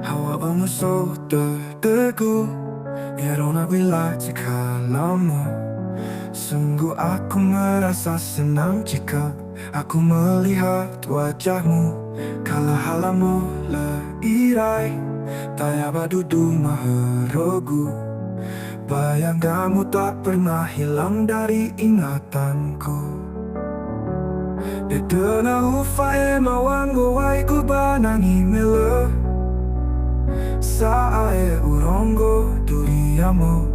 Hawa menyusul terteguh Irona bila jika lama. Sungguh aku merasa senang jika aku melihat wajahmu. Kala halamu leirai Tayaba dudu maherogu. Bayanganmu tak pernah hilang dari ingatanku. Dedena ufae mawango waiku banangi mele. Saae urongo duriamu.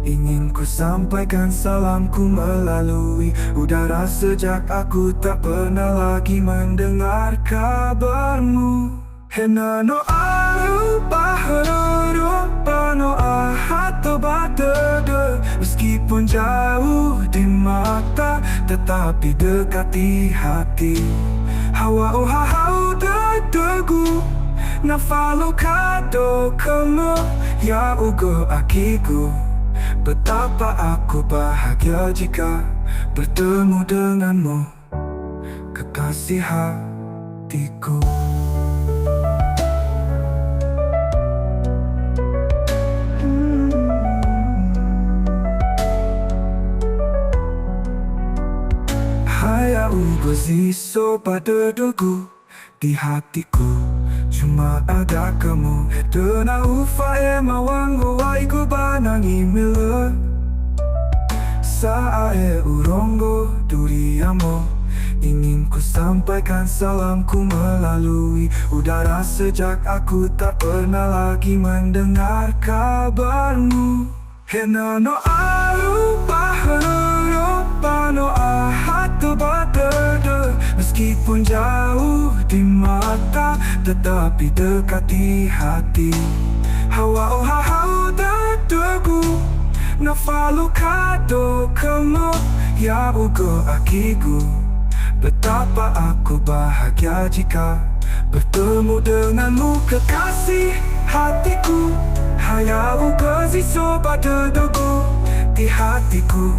Ingin ku sampaikan salamku melalui udara. Sejak aku tak pernah lagi mendengar kabarmu. Hena no aru paharoro pano ahato batede. Meskipun jauh di mata tetapi dekat di hati. Hawa ohahau tertegu Nafalo kado kamu ya ugo akiku. Betapa aku bahagia jika bertemu denganmu, kekasih hatiku. Haya ugo ziso pada dugu di hatiku. Cuma ada kamu. Hedona ufae mawango waiku banangi mile. Saae urongo duriamu. Ingin ku sampaikan salamku melalui udara. Sejak aku tak pernah lagi mendengar kabarmu. Hena no aru paharoro pano ahato batede. Meskipun jauh di mata tetapi dekat di hati. Hawa ohahau tertegu Nafalo kado kamu ya ugo akiku. Betapa aku bahagia jika bertemu denganmu, kekasih hatiku. Haya ugo ziso pada dugu di hatiku.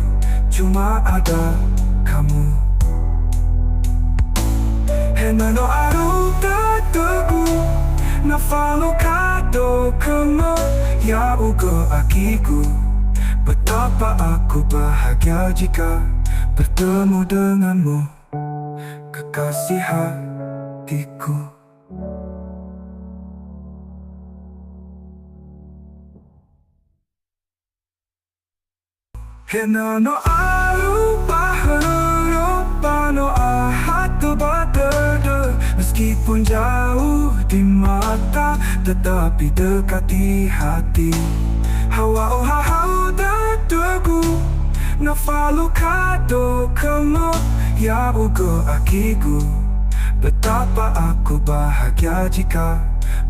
Cuma ada kamu. Hena no aru tertegu Nafalo kado kamu ya ugo akiku. Betapa aku bahagia jika bertemu denganmu, kekasih hatiku. Hena no aru paharoro pano ahato batede. Meskipun jauh di mata tetapi dekat di hati. Hawa ohahau tertegu Nafalo kado kamu ya ugo akiku. Betapa aku bahagia jika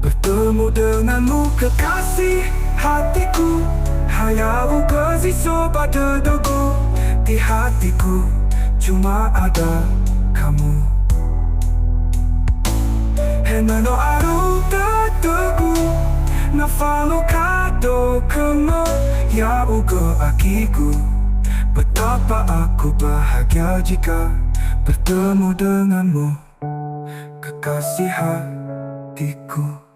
bertemu denganmu, kekasih hatiku. Haya ugo ziso pada dugu di hatiku. Cuma ada kamu. Hena no aru tertegu Nafalo kado kamu ya ugo akiku. Betapa aku bahagia jika bertemu denganmu, kekasih hatiku.